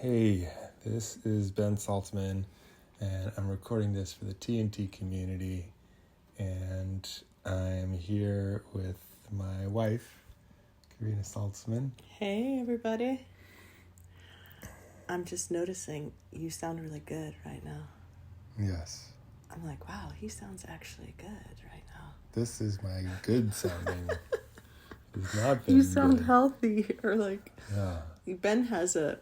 Hey, this is Ben Saltzman, and I'm recording this for the TNT community, and I'm here with my wife, Kerena Saltzman. Hey, everybody. I'm just noticing you sound really good right now. Yes. I'm like, wow, he sounds actually good right now. This is my good sounding. It's not been You sound good. healthy, or like, Yeah. Ben has a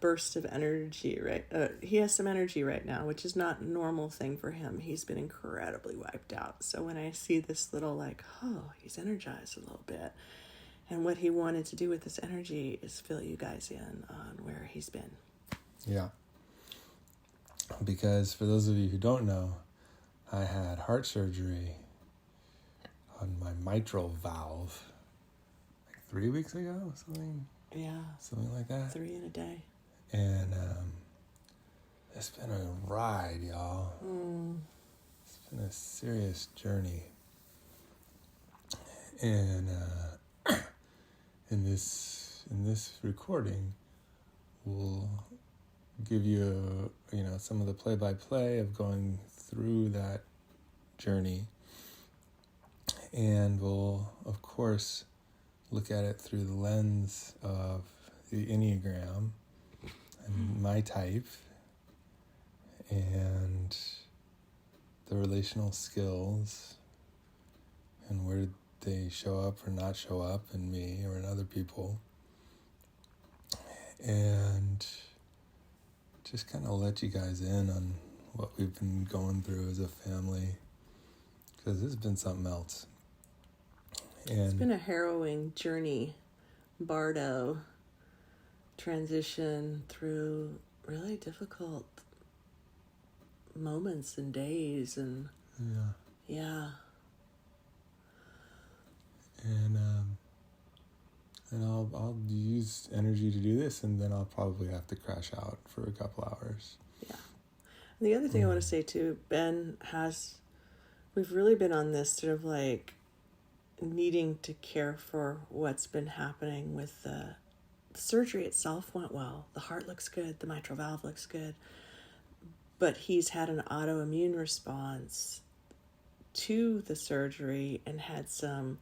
burst of energy, right? He has some energy right now, which is not a normal thing for him. He's been incredibly wiped out. So when I see this little like, oh, he's energized a little bit. And what he wanted to do with this energy is fill you guys in on where he's been. Yeah. Because for those of you who don't know, I had heart surgery on my mitral valve like 3 weeks ago, something like that. 3 in a day. And it's been a ride, y'all. It's been a serious journey. And in this recording, we'll give you some of the play-by-play of going through that journey, and we'll of course look at it through the lens of the enneagram and my type and the relational skills and where they show up or not show up in me or in other people, and just kind of let you guys in on what we've been going through as a family, because this has been something else. And it's been a harrowing journey, Bardo, transition through really difficult moments and days, and yeah. And I'll use energy to do this, and then I'll probably have to crash out for a couple hours. Yeah. And the other thing I want to say too, we've really been on this sort of like needing to care for what's been happening with the surgery itself went well. The heart looks good, the mitral valve looks good, but he's had an autoimmune response to the surgery and had some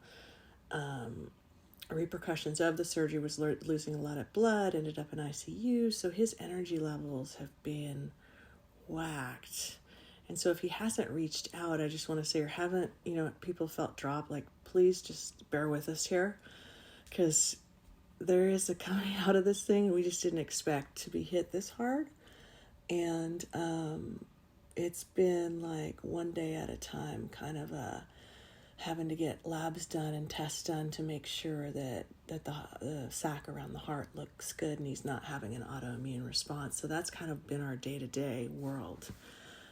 repercussions of the surgery, was losing a lot of blood, ended up in ICU, so his energy levels have been whacked. And so if he hasn't reached out, I just want to say, or haven't, people felt dropped, like, please just bear with us here, because there is a coming out of this thing we just didn't expect to be hit this hard. And it's been like one day at a time, kind of having to get labs done and tests done to make sure that the sac around the heart looks good and he's not having an autoimmune response. So that's kind of been our day-to-day world.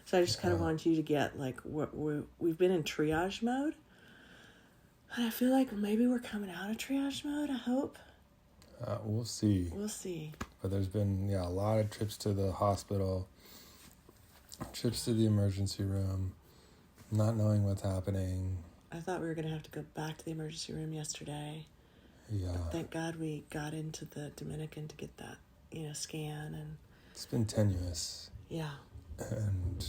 So I just kind of want you to get like we've been in triage mode. And I feel like maybe we're coming out of triage mode, I hope. We'll see. But there's been a lot of trips to the hospital, trips to the emergency room, not knowing what's happening. I thought we were going to have to go back to the emergency room yesterday. Yeah. But thank God we got into the Dominican to get that, scan. And it's been tenuous. Yeah. And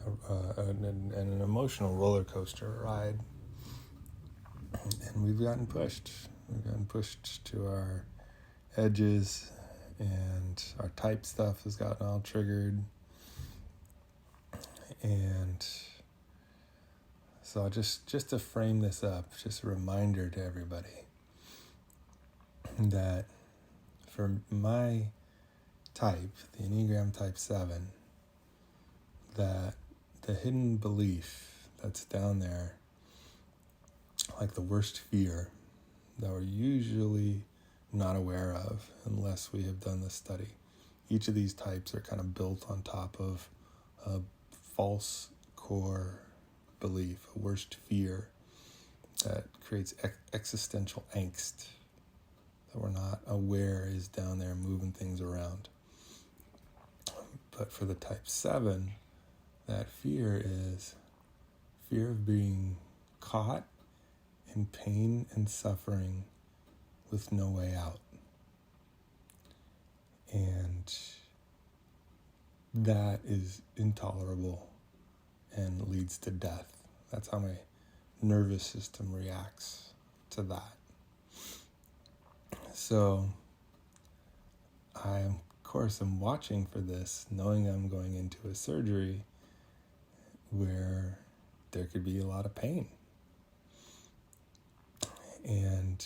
an emotional roller coaster ride. And we've gotten pushed. We've gotten pushed to our edges, and our type stuff has gotten all triggered. And so just to frame this up, just a reminder to everybody that for my type, the Enneagram type 7, that the hidden belief that's down there, like the worst fear that we're usually not aware of unless we have done this study. Each of these types are kind of built on top of a false core belief, a worst fear that creates existential angst that we're not aware is down there moving things around. But for the type 7, that fear is fear of being caught in pain and suffering with no way out. And that is intolerable and leads to death. That's how my nervous system reacts to that. So I, of course, am watching for this, knowing I'm going into a surgery where there could be a lot of pain. And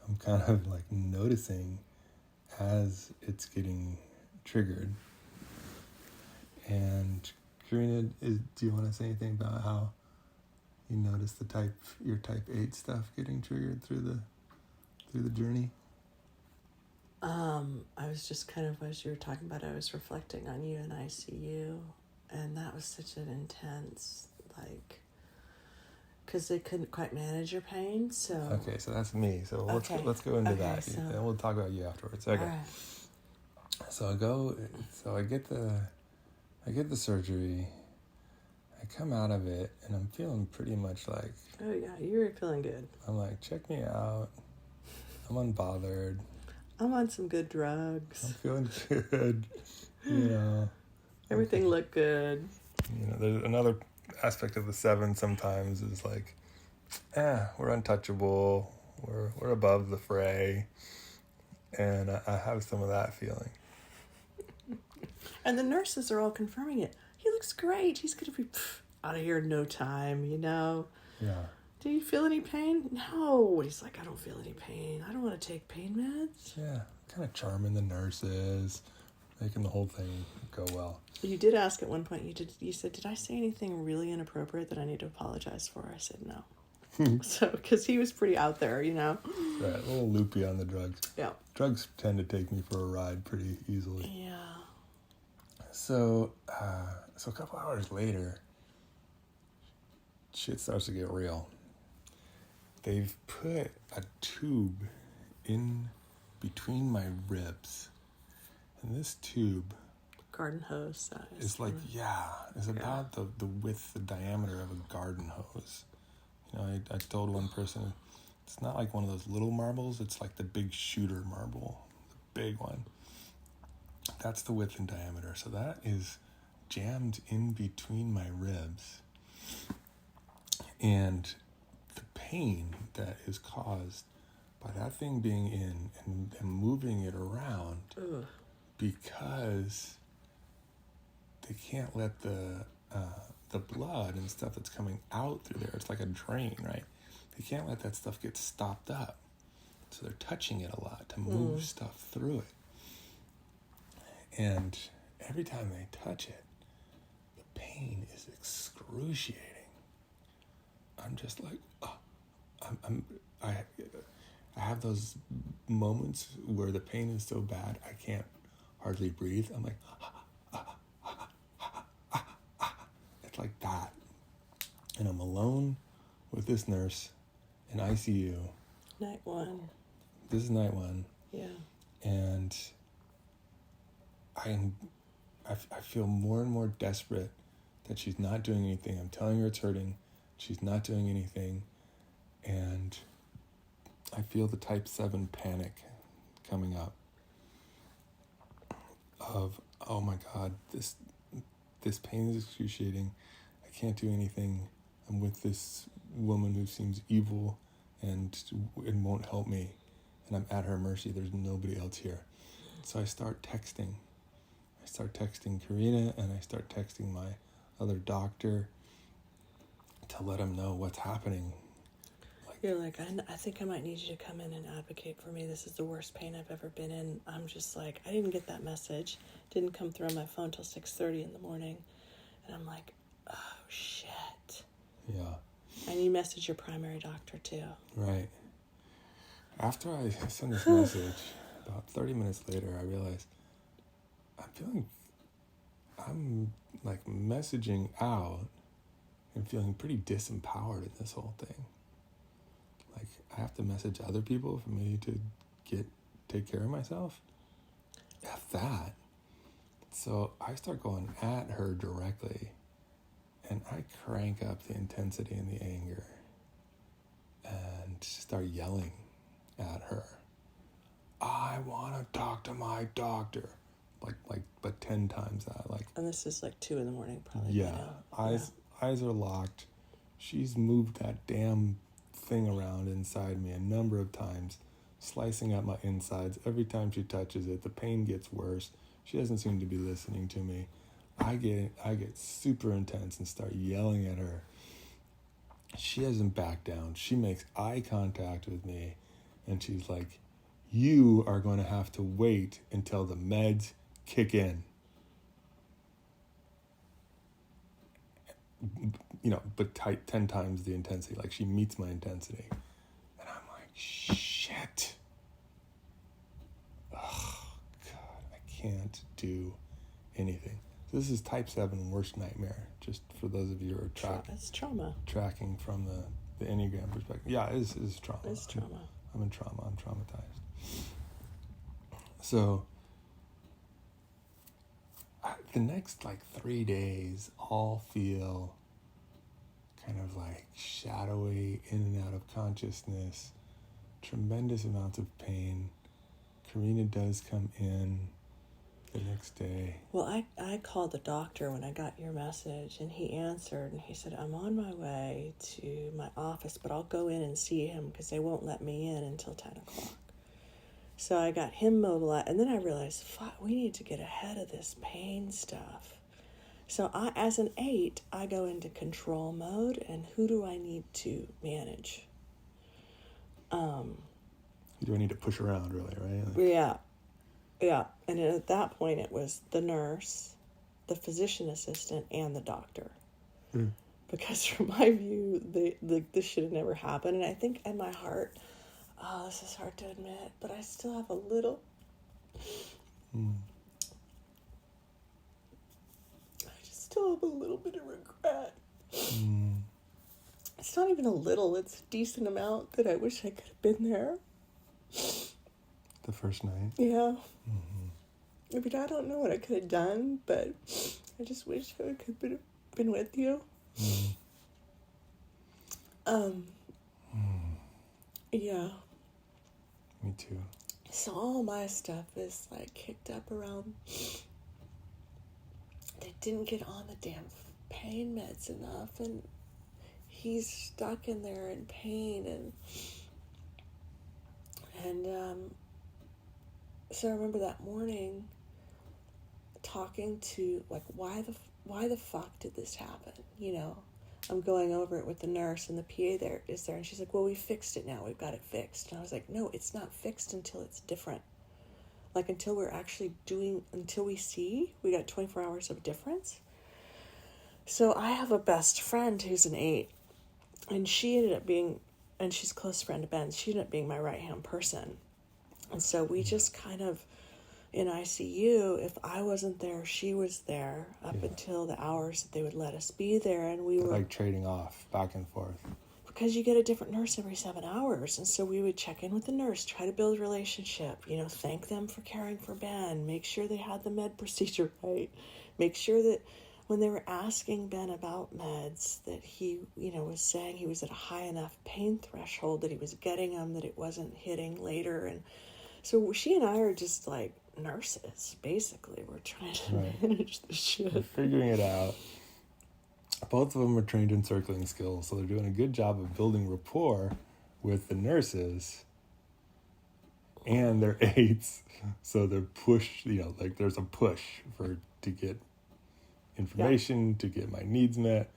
I'm kind of like noticing as it's getting triggered. And Kerena, do you want to say anything about how you notice your type 8 stuff getting triggered through the journey? I was just kind of, as you were talking about, I was reflecting on you in ICU, and that was such an intense, because they couldn't quite manage your pain, so... Okay, so that's me. So let's go into that, and we'll talk about you afterwards. Okay. All right. So I get the surgery. I come out of it, and I'm feeling pretty much like... Oh, yeah, you were feeling good. I'm like, check me out. I'm unbothered. I'm on some good drugs. I'm feeling good. Everything looked good. There's another aspect of the 7 sometimes is like, we're untouchable. We're above the fray. And I have some of that feeling. And the nurses are all confirming it. He looks great. He's going to be out of here in no time, Yeah. Do you feel any pain? No. He's like, I don't feel any pain. I don't want to take pain meds. Yeah. Kind of charming the nurses, making the whole thing go well. You did ask at one point, you said, did I say anything really inappropriate that I need to apologize for? I said no. So, because he was pretty out there, Right, a little loopy on the drugs. Yeah. Drugs tend to take me for a ride pretty easily. Yeah. So a couple hours later, shit starts to get real. They've put a tube in between my ribs. And this tube... Garden hose size. It's like, it's about the width, the diameter of a garden hose. I told one person, it's not like one of those little marbles, it's like the big shooter marble, the big one. That's the width and diameter. So that is jammed in between my ribs. And the pain that is caused by that thing being in and moving it around, because they can't let the blood and stuff that's coming out through there, it's like a drain, right? They can't let that stuff get stopped up. So they're touching it a lot to move stuff through it. And every time they touch it, the pain is excruciating. I'm just like, I have those moments where the pain is so bad I can't hardly breathe. I'm like, it's like that. And I'm alone with this nurse in ICU. Night 1. This is night 1. Yeah. And I feel more and more desperate that she's not doing anything. I'm telling her it's hurting. She's not doing anything. And I feel the type 7 panic coming up of, oh my God, this pain is excruciating. I can't do anything. I'm with this woman who seems evil and won't help me. And I'm at her mercy. There's nobody else here. So I start texting. Kerena, and I start texting my other doctor to let him know what's happening. You're like, I think I might need you to come in and advocate for me. This is the worst pain I've ever been in. I'm just like, I didn't get that message. Didn't come through on my phone till 6:30 in the morning. And I'm like, oh, shit. Yeah. And you message your primary doctor, too. Right. After I send this message, about 30 minutes later, I realized I'm like messaging out and feeling pretty disempowered in this whole thing. Like, I have to message other people for me to take care of myself. F that. So I start going at her directly, and I crank up the intensity and the anger and start yelling at her. I want to talk to my doctor. But 10 times that. And this is like 2 a.m. probably. Yeah. Eyes are locked. She's moved that damn thing around inside me a number of times, slicing at my insides. Every time she touches it, the pain gets worse. She doesn't seem to be listening to me. I get super intense and start yelling at her. She doesn't back down. She makes eye contact with me, and she's like, you are going to have to wait until the meds kick in. But 10 times the intensity. Like, she meets my intensity. And I'm like, shit. Oh, God, I can't do anything. So this is type 7 worst nightmare, just for those of you who are It's trauma. Tracking from the enneagram perspective. Yeah, it is trauma. It's trauma. I'm in trauma. I'm traumatized. So the next 3 days all feel kind of shadowy, in and out of consciousness, tremendous amounts of pain. Kerena does come in the next day. Well, I called the doctor when I got your message, and he answered, and he said, I'm on my way to my office, but I'll go in and see him because they won't let me in until 10 o'clock. So I got him mobilized, and then I realized, we need to get ahead of this pain stuff. So as an 8, I go into control mode, and who do I need to manage? Who do I need to push around, really, right? Yeah. And at that point, it was the nurse, the physician assistant, and the doctor. Mm. Because from my view, this should have never happened. And I think in my heart, this is hard to admit, but I still have a little... I just still have a little bit of regret. It's not even a little, it's a decent amount that I wish I could have been there. The first night? Yeah. I mean, I don't know what I could have done, but I just wish I could have been with you. Yeah. Me too. So all my stuff is kicked up around. They didn't get on the damn pain meds enough, and he's stuck in there in pain, and so I remember that morning talking to why the fuck did this happen? I'm going over it with the nurse, and the PA is there, and she's like, well, we fixed it now. We've got it fixed. And I was like, no, it's not fixed until it's different. Until we're actually until we see, we got 24 hours of difference. So I have a best friend who's an 8, and she ended up being, and she's a close friend of Ben's, she ended up being my right-hand person. And so we just kind of, in ICU, if I wasn't there, she was there up until the hours that they would let us be there. And we were trading off back and forth. Because you get a different nurse every 7 hours. And so we would check in with the nurse, try to build a relationship, thank them for caring for Ben, make sure they had the med procedure right, make sure that when they were asking Ben about meds, that he, was saying he was at a high enough pain threshold that he was getting them, that it wasn't hitting later. And so she and I are just nurses, basically. We're trying to manage the shit. We're figuring it out. Both of them are trained in circling skills, so they're doing a good job of building rapport with the nurses, and they're 8s, so they're pushed, there's a push to get information, to get my needs met.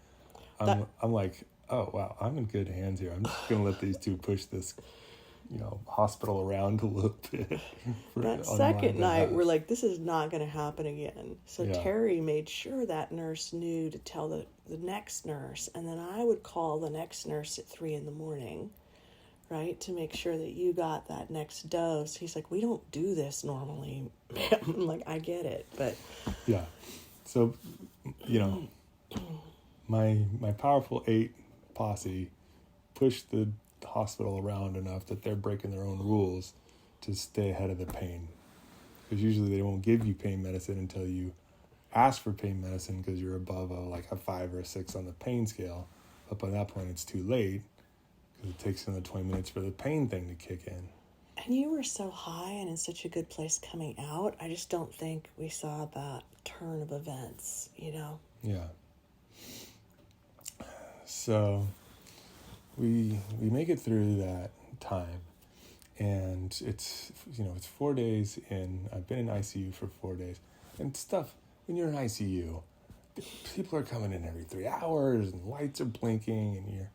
I'm like, oh, wow, I'm in good hands here. I'm just going to let these two push this hospital around a little bit. That second night, we're like, this is not going to happen again. So Terry made sure that nurse knew to tell the next nurse, and then I would call the next nurse at 3 a.m, right, to make sure that you got that next dose. He's like, we don't do this normally, ma'am. I'm like, I get it, but... Yeah. So, my powerful 8 posse pushed the hospital around enough that they're breaking their own rules to stay ahead of the pain, because usually they won't give you pain medicine until you ask for pain medicine because you're above a 5 or a 6 on the pain scale. But by that point it's too late because it takes another 20 minutes for the pain thing to kick in. And you were so high and in such a good place coming out. I just don't think we saw that turn of events, you know? Yeah. So we make it through that time, and it's 4 days in. I've been in ICU for 4 days, and stuff. When you're in ICU, people are coming in every 3 hours, and lights are blinking, and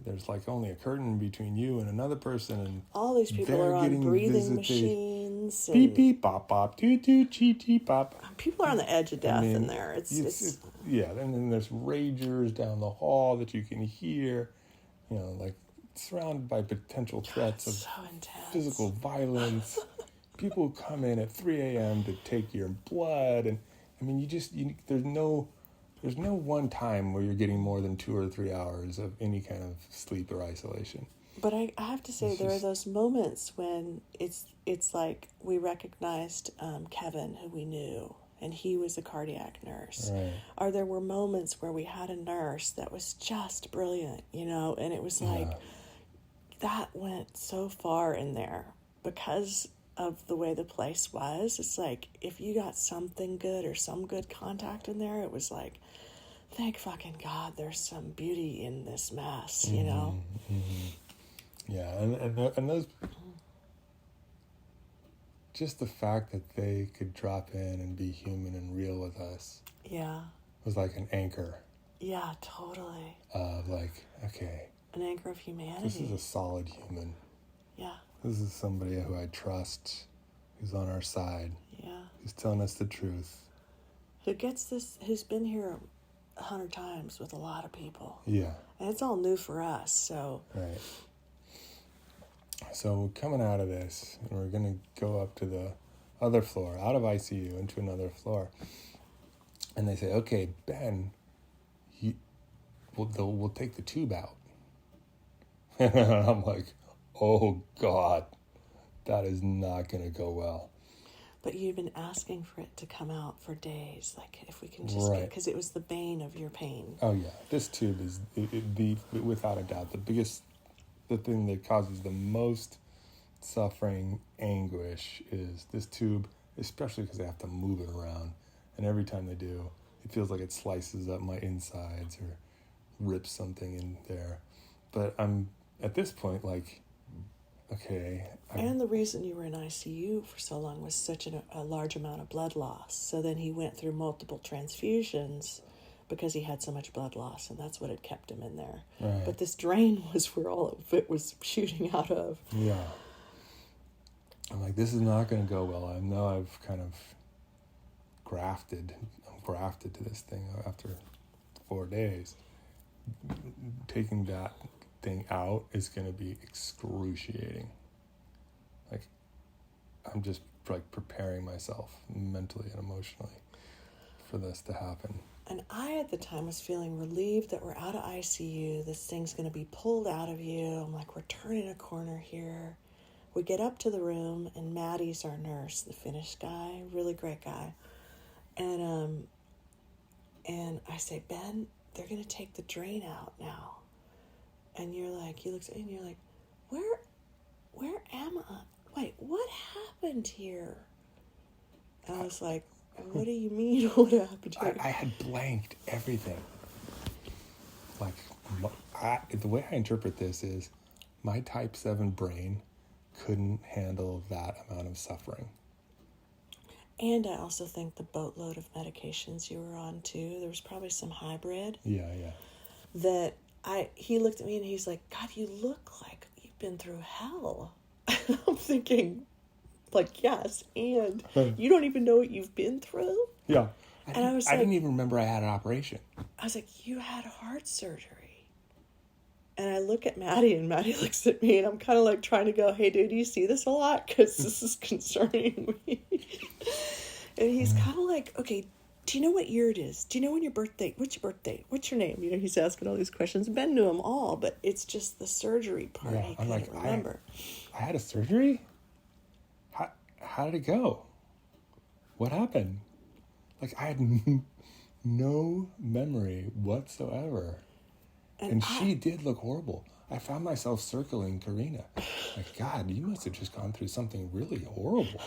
there's like only a curtain between you and another person, and all these people are on breathing machines. Beep beep bop bop toot toot chee chee pop. People are on the edge of death in there. It's yeah, and then there's ragers down the hall that you can hear, like surrounded by potential threats of so intense. Physical violence. People come in at 3 a.m. to take your blood, and I mean, there's no one time where you're getting more than 2 or 3 hours of any kind of sleep or isolation. But I have to say, there are those moments when it's like we recognized Kevin, who we knew, and he was a cardiac nurse. Right. Or there were moments where we had a nurse that was just brilliant, and it was like, that went so far in there because of the way the place was. It's like, if you got something good or some good contact in there, it was like, thank fucking God there's some beauty in this mess, Mm-hmm. Yeah, and those, just the fact that they could drop in and be human and real with us, was like an anchor. Yeah, totally. Of like, okay, an anchor of humanity. This is a solid human. Yeah. This is somebody who I trust, who's on our side. Yeah. Who's telling us the truth. Who's been here 100 times with a lot of people. Yeah. And it's all new for us, so. Right. So coming out of this, and we're going to go up to the other floor, out of ICU into another floor. And they say, okay, Ben, we'll take the tube out. And I'm like, oh God, that is not going to go well. But you've been asking for it to come out for days, like if we can just get, because it was the bane of your pain. Oh yeah, this tube is without a doubt the thing that causes the most suffering, anguish is this tube, especially because they have to move it around, and every time they do, it feels like it slices up my insides or rips something in there. But I'm at this point like, okay. And the reason you were in ICU for so long was such a large amount of blood loss. So then he went through multiple transfusions because he had so much blood loss, and that's what had kept him in there. Right. But this drain was where all of it was shooting out of. Yeah. I'm like, this is not going to go well. I know I've kind of grafted to this thing after 4 days. Taking that thing out is going to be excruciating. Like, I'm just like preparing myself mentally and emotionally for this to happen. And I, at the time, was feeling relieved that we're out of ICU. This thing's going to be pulled out of you. I'm like, we're turning a corner here. We get up to the room, and Maddie's our nurse, the Finnish guy, really great guy. And I say, Ben, they're going to take the drain out now. And you're like, he looks at me and you're like, where am I? Wait, what happened here? And I was like, what do you mean what happened here? I had blanked everything. Like, the way I interpret this is my type 7 brain couldn't handle that amount of suffering. And I also think the boatload of medications you were on too, there was probably some hybrid. Yeah. That he looked at me and he's like, God, you look like you've been through hell. I'm thinking, like, yes, and you don't even know what you've been through? Yeah. I didn't even remember I had an operation. I was like, you had heart surgery. And I look at Maddie, and Maddie looks at me, and I'm kind of like trying to go, hey, dude, do you see this a lot? Because this is concerning me. And he's kind of like, okay, do you know what year it is? Do you know when your birthday? What's your birthday? What's your name? He's asking all these questions. Ben knew them all, but it's just the surgery part he couldn't remember. I had a surgery? How did it go? What happened? Like, I had no memory whatsoever. And she did look horrible. I found myself circling Kerena. Like, God, you must have just gone through something really horrible.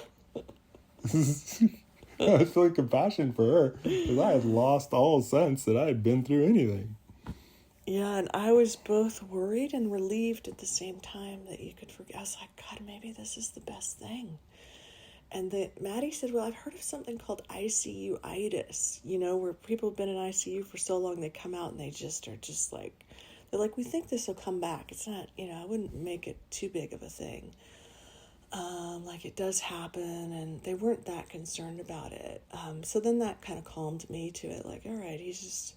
I was feeling compassion for her because I had lost all sense that I had been through anything. Yeah, and I was both worried and relieved at the same time that you could forget. I was like, God, maybe this is the best thing. And Maddie said, well, I've heard of something called ICU-itis, where people have been in ICU for so long, they come out and they just are just like, they're like, we think this will come back. It's not, I wouldn't make it too big of a thing. Like it does happen, and they weren't that concerned about it. So then that kind of calmed me to it. Like, all right, he's just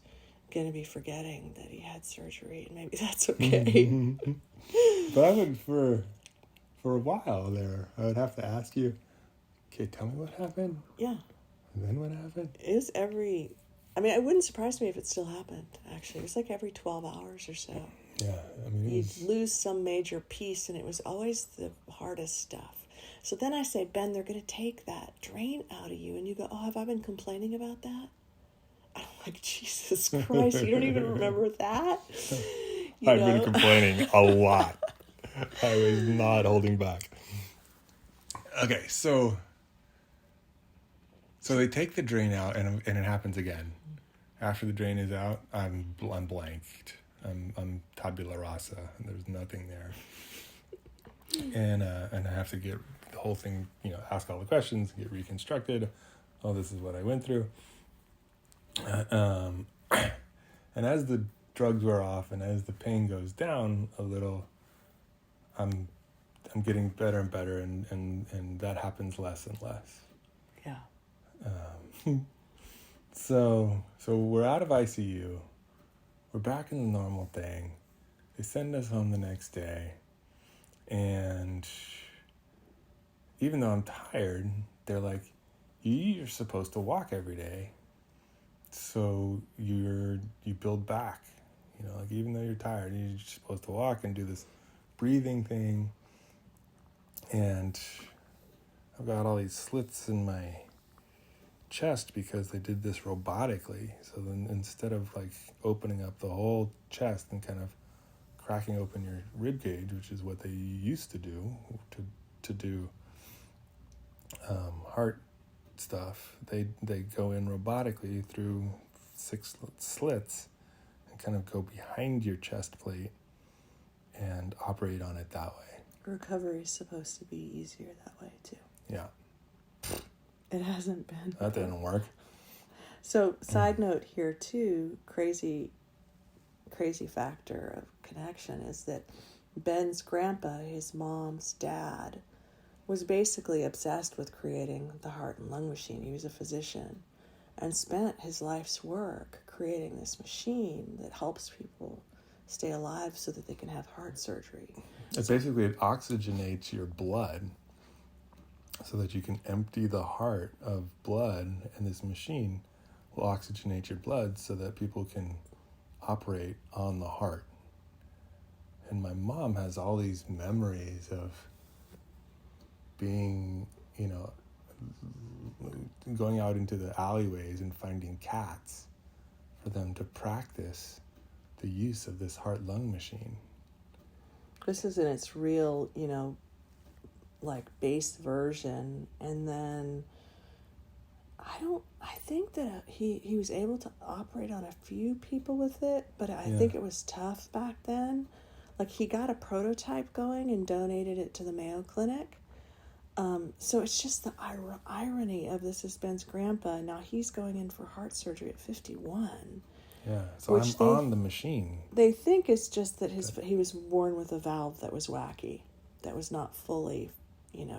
going to be forgetting that he had surgery, and maybe that's okay. But I would, for a while there, I would have to ask you, okay, tell me what happened. Yeah. And then what happened? It wouldn't surprise me if it still happened, actually. It was like every 12 hours or so. Yeah, You'd lose some major piece, and it was always the hardest stuff. So then I say, Ben, they're going to take that drain out of you. And you go, oh, have I been complaining about that? I'm like, Jesus Christ, you don't even remember that? I've been complaining a lot. I was not holding back. Okay, so they take the drain out, and it happens again. After the drain is out, I'm blanked. I'm tabula rasa. There's nothing there, and I have to get the whole thing, ask all the questions, get reconstructed. Oh, this is what I went through. And as the drugs wear off, and as the pain goes down a little, I'm getting better and better, and that happens less and less. Yeah. So we're out of ICU. We're back in the normal thing. They send us home the next day. And even though I'm tired, they're like, you're supposed to walk every day. So you build back. Like even though you're tired, you're supposed to walk and do this breathing thing. And I've got all these slits in my chest because they did this robotically. So then instead of like opening up the whole chest and kind of cracking open your rib cage, which is what they used to do to do heart stuff, they go in robotically through 6 slits and kind of go behind your chest plate and operate on it that way. Recovery is supposed to be easier that way too. Yeah. It hasn't been. That didn't work. So, side note here too, crazy factor of connection is that Ben's grandpa, his mom's dad, was basically obsessed with creating the heart and lung machine. He was a physician and spent his life's work creating this machine that helps people stay alive so that they can have heart surgery. It oxygenates your blood so that you can empty the heart of blood, and this machine will oxygenate your blood so that people can operate on the heart. And my mom has all these memories of being, going out into the alleyways and finding cats for them to practice the use of this heart-lung machine. This is in its real, like base version. And then I think that he was able to operate on a few people with it, but I think it was tough back then. Like he got a prototype going and donated it to the Mayo Clinic. So it's just the irony of this is Ben's grandpa. Now he's going in for heart surgery at 51. Yeah, so I'm on the machine. They think it's just that he was born with a valve that was wacky, that was not fully,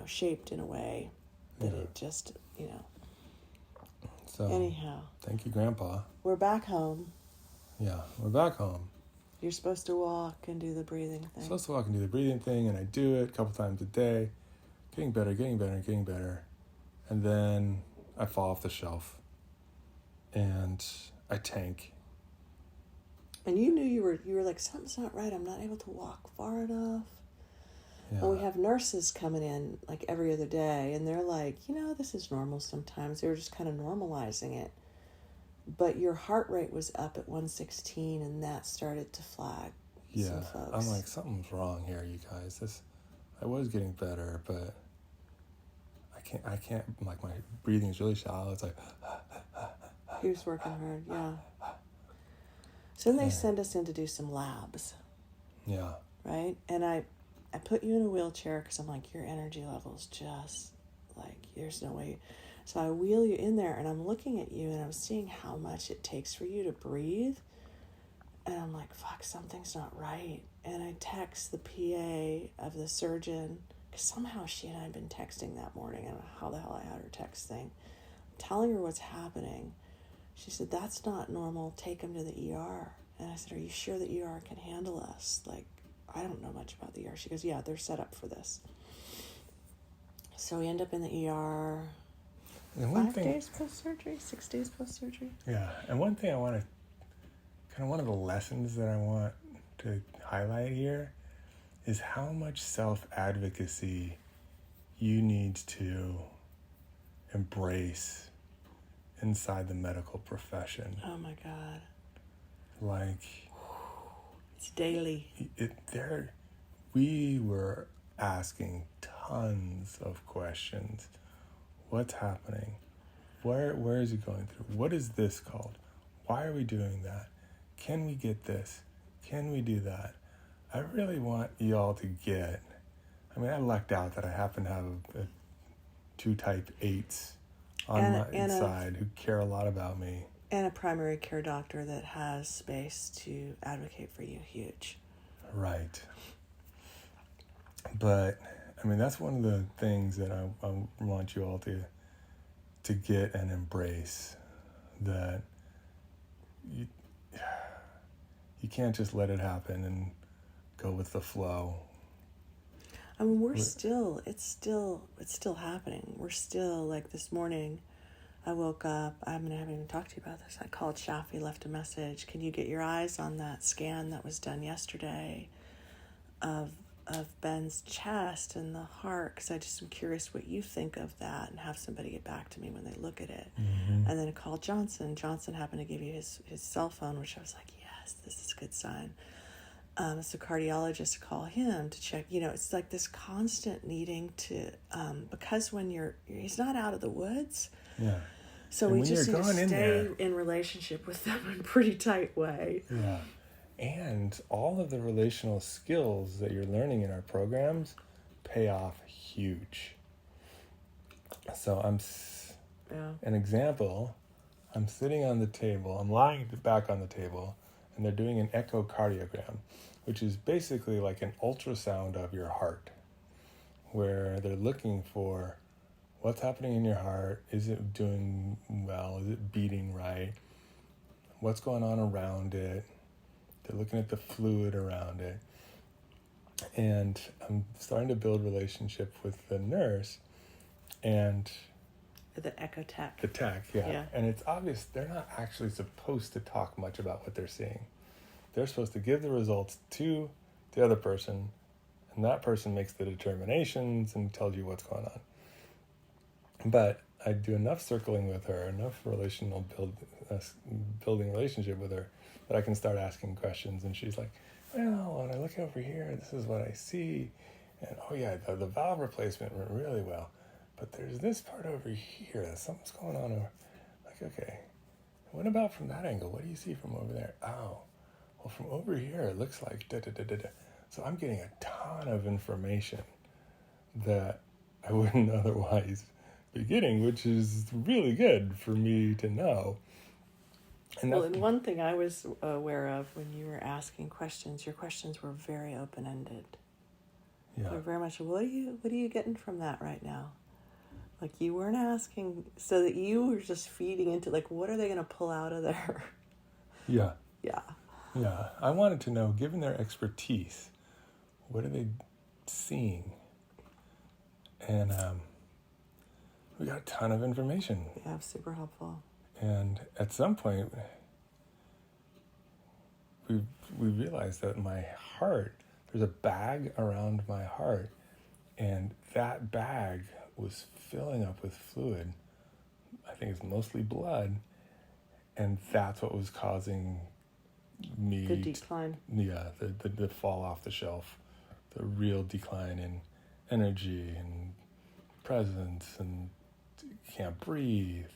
shaped in a way that it just, So anyhow. Thank you, Grandpa. We're back home. Yeah, we're back home. You're supposed to walk and do the breathing thing. I'm supposed to walk and do the breathing thing, and I do it a couple times a day. Getting better. And then I fall off the shelf. And I tank. And you knew you were like, something's not right. I'm not able to walk far enough. Yeah. And we have nurses coming in like every other day, and they're like, this is normal sometimes. They were just kind of normalizing it. But your heart rate was up at 116, and that started to flag. some Yeah, folks. I'm like, something's wrong here, you guys. I was getting better, but I can't, like, my breathing's really shallow. It's like, He was working hard, yeah. So then they send us in to do some labs, yeah, right? And I put you in a wheelchair because I'm like, your energy level's just like, there's no way. So I wheel you in there and I'm looking at you and I'm seeing how much it takes for you to breathe. And I'm like, fuck, something's not right. And I text the PA of the surgeon, because somehow she and I had been texting that morning. I don't know how the hell I had her text thing. I'm telling her what's happening. She said, that's not normal. Take him to the ER. And I said, are you sure the ER can handle us? Like, I don't know much about the ER. She goes, yeah, they're set up for this. So we end up in the ER and 5 days post-surgery, 6 days post-surgery. Yeah, and one thing I want to, kind of one of the lessons that I want to highlight here is how much self-advocacy you need to embrace inside the medical profession. Oh my God. Like, it's daily. We were asking tons of questions. What's happening? Where is it going through? What is this called? Why are we doing that? Can we get this? Can we do that? I really want y'all to get, I mean, I lucked out that I happen to have two type 8s on my inside who care a lot about me. And a primary care doctor that has space to advocate for you. Huge. Right. But, I mean, that's one of the things that I want you all to get and embrace, that you can't just let it happen and go with the flow. I mean, it's still happening. We're still, like, this morning, I woke up, I haven't even talked to you about this. I called Shafi, left a message. Can you get your eyes on that scan that was done yesterday of Ben's chest and the heart? Because I just am curious what you think of that, and have somebody get back to me when they look at it. Mm-hmm. And then I called Johnson. Johnson happened to give you his cell phone, which I was like, yes, this is a good sign. It's a cardiologist to call him to check. You know, it's like this constant needing to, because when he's not out of the woods. Yeah. So and we just need to stay in relationship with them in a pretty tight way. Yeah. And all of the relational skills that you're learning in our programs pay off huge. So an example, I'm sitting on the table, I'm lying back on the table, and they're doing an echocardiogram, which is basically like an ultrasound of your heart, where they're looking for what's happening in your heart. Is it doing well? Is it beating right? What's going on around it? They're looking at the fluid around it. And I'm starting to build relationship with the nurse and The echo tech. the tech, yeah. And it's obvious they're not actually supposed to talk much about what they're seeing. They're supposed to give the results to the other person, and that person makes the determinations and tells you what's going on. But I do enough circling with her, enough relational building relationship with her, that I can start asking questions. And she's like, well, when I look over here, this is what I see. And oh yeah, the valve replacement went really well. But there's this part over here, something's going on over. Like, okay, what about from that angle? What do you see from over there? Oh, well, from over here, it looks like da-da-da-da-da. So I'm getting a ton of information that I wouldn't otherwise be getting, which is really good for me to know. And one thing I was aware of when you were asking questions, your questions were very open-ended. Yeah. They were very much, what are you getting from that right now? Like, you weren't asking, so that you were just feeding into, like, what are they going to pull out of there? Yeah. Yeah. Yeah. I wanted to know, given their expertise, what are they seeing? And we got a ton of information. Yeah, super helpful. And at some point, we realized that my heart, there's a bag around my heart, and that bag was filling up with fluid. I think it's mostly blood, and that's what was causing meet the decline. Yeah, the fall off the shelf, the real decline in energy and presence, and can't breathe.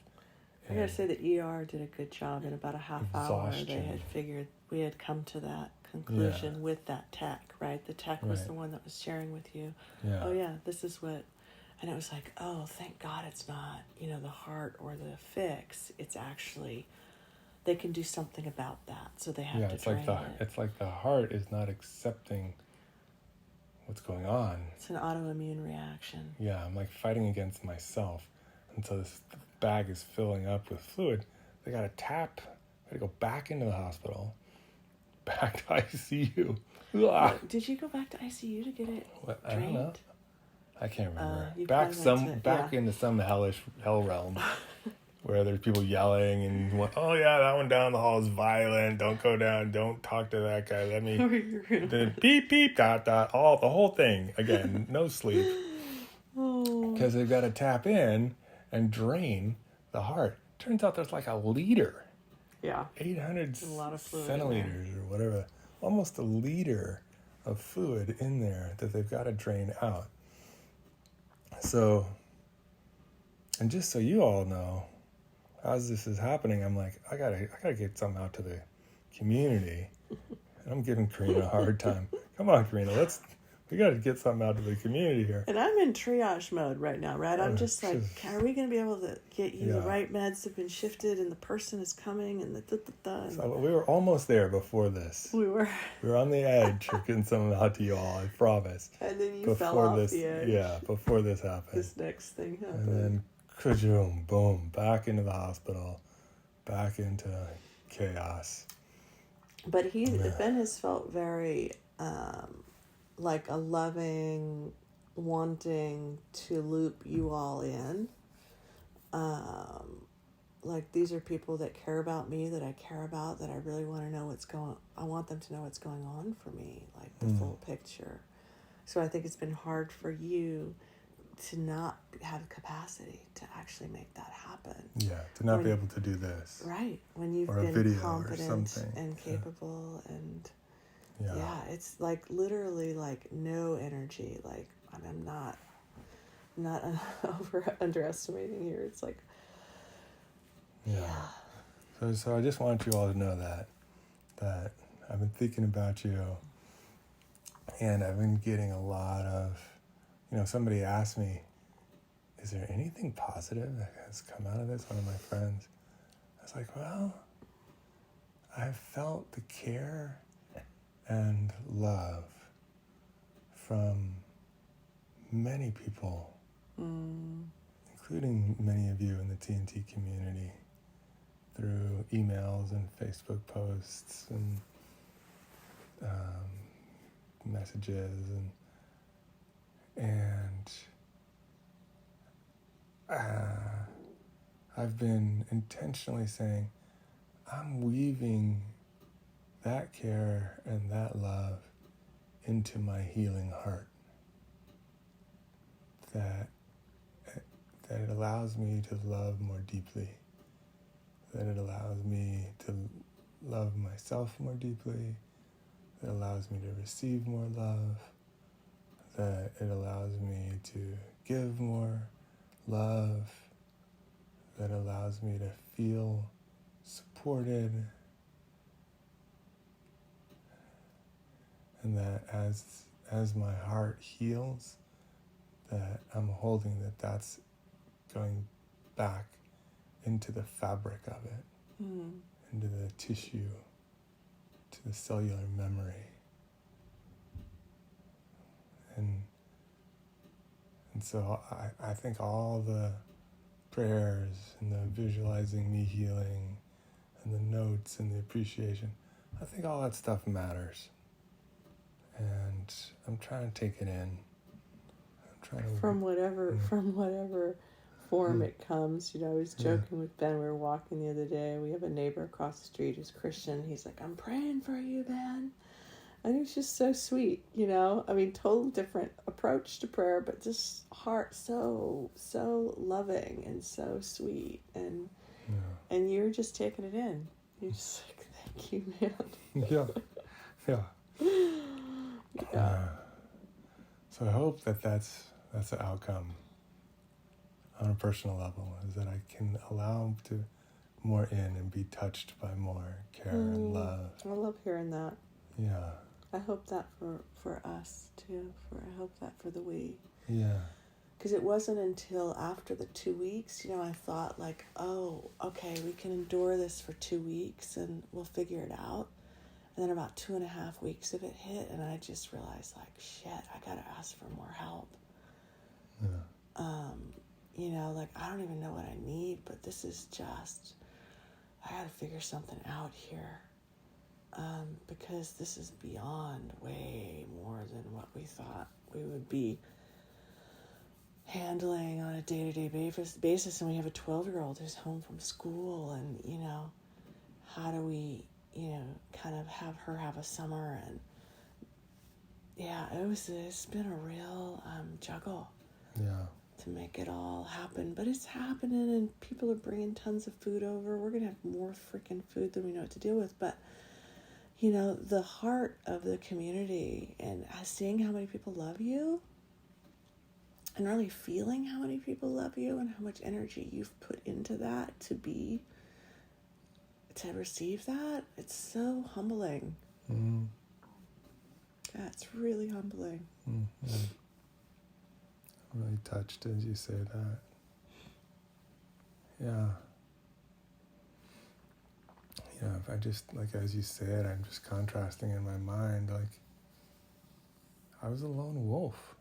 I gotta say the ER did a good job. In about a half hour, they had figured we had come to that conclusion with that tech, right? The tech was the one that was sharing with you. Yeah. Oh yeah, this is what, and it was like, oh, thank God it's not, the heart or the fix. It's actually, they can do something about that, so they have to train it. It's like the heart is not accepting what's going on. It's an autoimmune reaction. Yeah, I'm like fighting against myself. And so this bag is filling up with fluid. They got to tap. Got to go back into the hospital, back to ICU. Did you go back to ICU to get it drained? I don't know. I can't remember. Back into some hellish hell realm where there's people yelling and, oh yeah, that one down the hall is violent. Don't go down. Don't talk to that guy. Let me. Then beep beep dot dot. The whole thing again. No sleep. Because they've got to tap in and drain the heart. Turns out there's like a liter. Yeah. 800 a lot of fluid centiliters or whatever. Almost a liter of fluid in there that they've got to drain out. So, and just so you all know, as this is happening, I'm like, I gotta get something out to the community. And I'm giving Kerena a hard time. Come on, Kerena, we got to get something out to the community here. And I'm in triage mode right now, right? I'm just like, are we going to be able to get you the right meds have been shifted and the person is coming and So we were almost there before this. We were on the edge of getting something out to you all, I promise. And then you fell off the edge. Yeah, before this happened. This next thing happened. And then, kajoom, boom, back into the hospital, back into chaos. But Ben has felt very... like a loving, wanting to loop you all in. Like these are people that care about me, that I care about, that I really want to know I want them to know what's going on for me, like the full picture. So I think it's been hard for you to not have capacity to actually make that happen. Yeah, to not be able to do this. Right, when you've been competent and capable and... Yeah, it's like literally like no energy. Like I'm not underestimating here. It's like So I just want you all to know that I've been thinking about you, and I've been getting a lot of, somebody asked me, is there anything positive that has come out of this? One of my friends. I was like, well, I've felt the care and love from many people, including many of you in the TNT community, through emails and Facebook posts and messages and I've been intentionally saying, I'm weaving that care and that love into my healing heart. That it allows me to love more deeply. That it allows me to love myself more deeply. That allows me to receive more love. That it allows me to give more love. That allows me to feel supported. And that as my heart heals, that I'm holding that's going back into the fabric of it, into the tissue, to the cellular memory. And so I think all the prayers and the visualizing me healing and the notes and the appreciation, I think all that stuff matters. And I'm trying to take it in. I'm trying to from whatever form it comes. I was joking with Ben. We were walking the other day. We have a neighbor across the street who's Christian. He's like, I'm praying for you, Ben. And it's just so sweet, I mean, total different approach to prayer, but just heart so loving and so sweet. And you're just taking it in. You're just like, Thank you, man. Yeah. Yeah. So I hope that that's the outcome on a personal level, is that I can allow to more in and be touched by more care and love. I love hearing that. Yeah. I hope that for us too. I hope that for the we. Yeah. Because it wasn't until after the 2 weeks, I thought like, oh, okay, we can endure this for 2 weeks and we'll figure it out. And then about 2.5 weeks of it hit, and I just realized like, shit, I gotta ask for more help. Yeah. Like I don't even know what I need, but this is just, I gotta figure something out here. Because this is beyond way more than what we thought we would be handling on a day-to-day basis. And we have a 12-year-old who's home from school, and, how do we, kind of have her have a summer? And yeah, it's been a real juggle. Yeah. To make it all happen, but it's happening, and people are bringing tons of food over. We're gonna have more freaking food than we know what to deal with, but the heart of the community and seeing how many people love you and really feeling how many people love you and how much energy you've put into that to receive that, it's so humbling. Mm-hmm. Yeah, it's really humbling. Mm-hmm. I'm really touched as you say that. Yeah. Yeah, if I just, like, as you say it, I'm just contrasting in my mind, like, I was a lone wolf.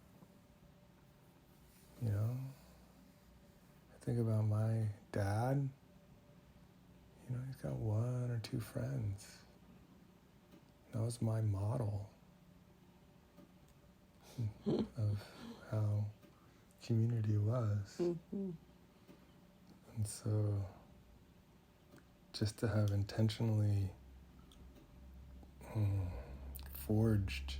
I think about my dad, he's got 1 or 2 friends. That was my model of how community was. Mm-hmm. And so just to have intentionally forged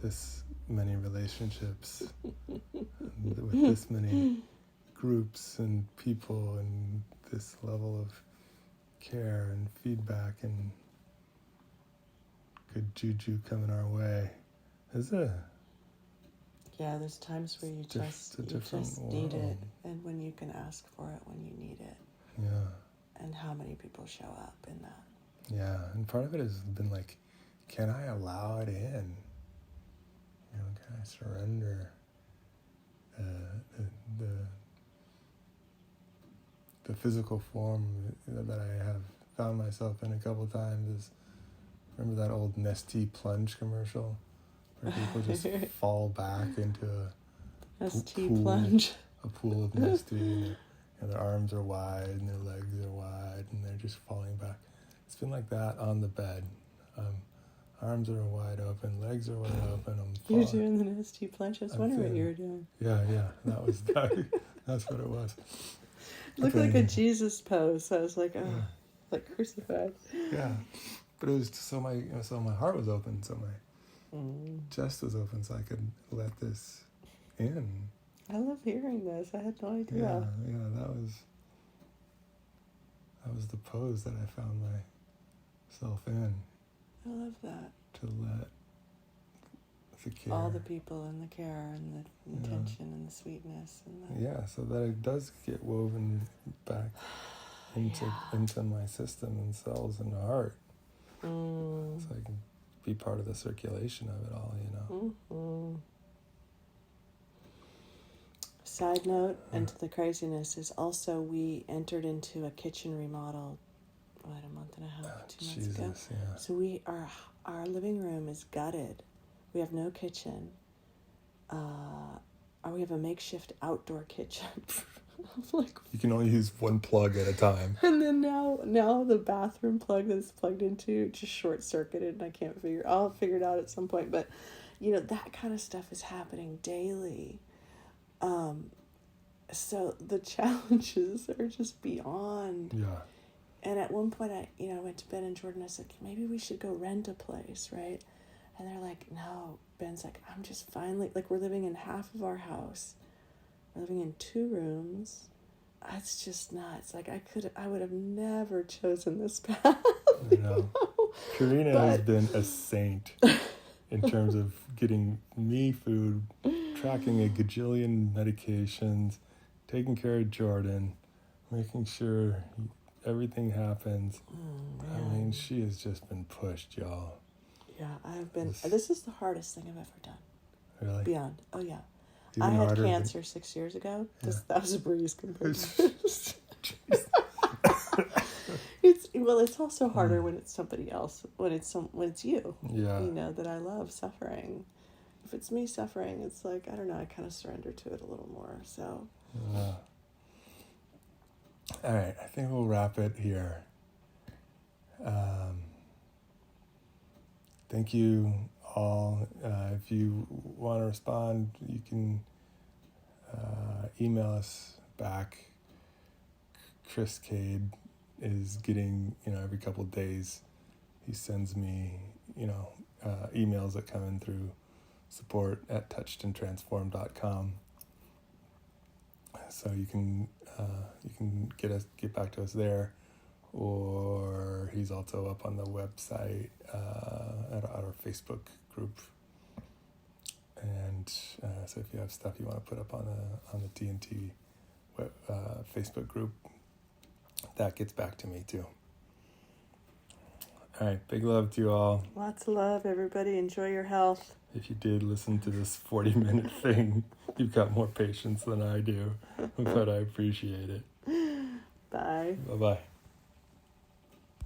this many relationships with this many groups and people and this level of care and feedback and good juju coming our way is there's times where you just need it, and when you can ask for it when you need it. Yeah. And how many people show up in that. Yeah, and part of it has been like, can I allow it in? Can I surrender the physical form that I have found myself in a couple times? Is, remember that old Nestea plunge commercial where people just fall back into a pool of Nestea, and their arms are wide and their legs are wide and they're just falling back. It's been like that on the bed. Arms are wide open, legs are wide open. You're doing the Nestea plunge. I was wondering what you were doing. Yeah, that was that's what it was. Looked like a Jesus pose. I was like, oh, yeah. Like crucified. Yeah, but it was just so my heart was open, so my chest was open, so I could let this in. I love hearing this. I had no idea. Yeah, that was the pose that I found myself in. I love that. To let the care. All the people and the care and the intention and the sweetness. And so that it does get woven back into my system and cells and the heart. So I can be part of the circulation of it all, Mm-hmm. Side note, into the craziness, is also we entered into a kitchen remodel, a month and a half, 2 months ago. Yeah. So our living room is gutted. We have no kitchen. We have a makeshift outdoor kitchen. Like, you can only use one plug at a time. And then now the bathroom plug that's plugged into just short circuited, and I can't I'll figure it out at some point. But that kind of stuff is happening daily. So the challenges are just beyond. Yeah. And at one point I went to Ben and Jordan. I said, maybe we should go rent a place, right? And they're like, no. Ben's like, I'm just finally, like, we're living in half of our house. We're living in 2 rooms. it's just nuts. Like I would have never chosen this path. I know. Kerena has But been a saint in terms of getting me food, tracking a gajillion medications, taking care of Jordan, making sure everything happens. I mean, she has just been pushed, y'all. Yeah, I've been. This is the hardest thing I've ever done. Really? Beyond. Oh, yeah. Even I had harder than- cancer 6 years ago. Yeah. That was a breeze compared to this. It's also harder when it's somebody else. When it's you. Yeah. You know, that I love suffering. If it's me suffering, it's like, I don't know, I kind of surrender to it a little more. So. Yeah. All right, I think we'll wrap it here. Thank you all. If you want to respond, you can email us back. Chris Cade is getting, every couple of days, he sends me, emails that come in through support@touchedandtransformed.com. So you can get back to us there, or he's also up on the website at our Facebook group. And so if you have stuff you want to put up on the TNT Facebook group, that gets back to me too. All right, big love to you all. Lots of love, everybody. Enjoy your health. If you did listen to this 40-minute thing, you've got more patience than I do, but I appreciate it. Bye. Bye-bye.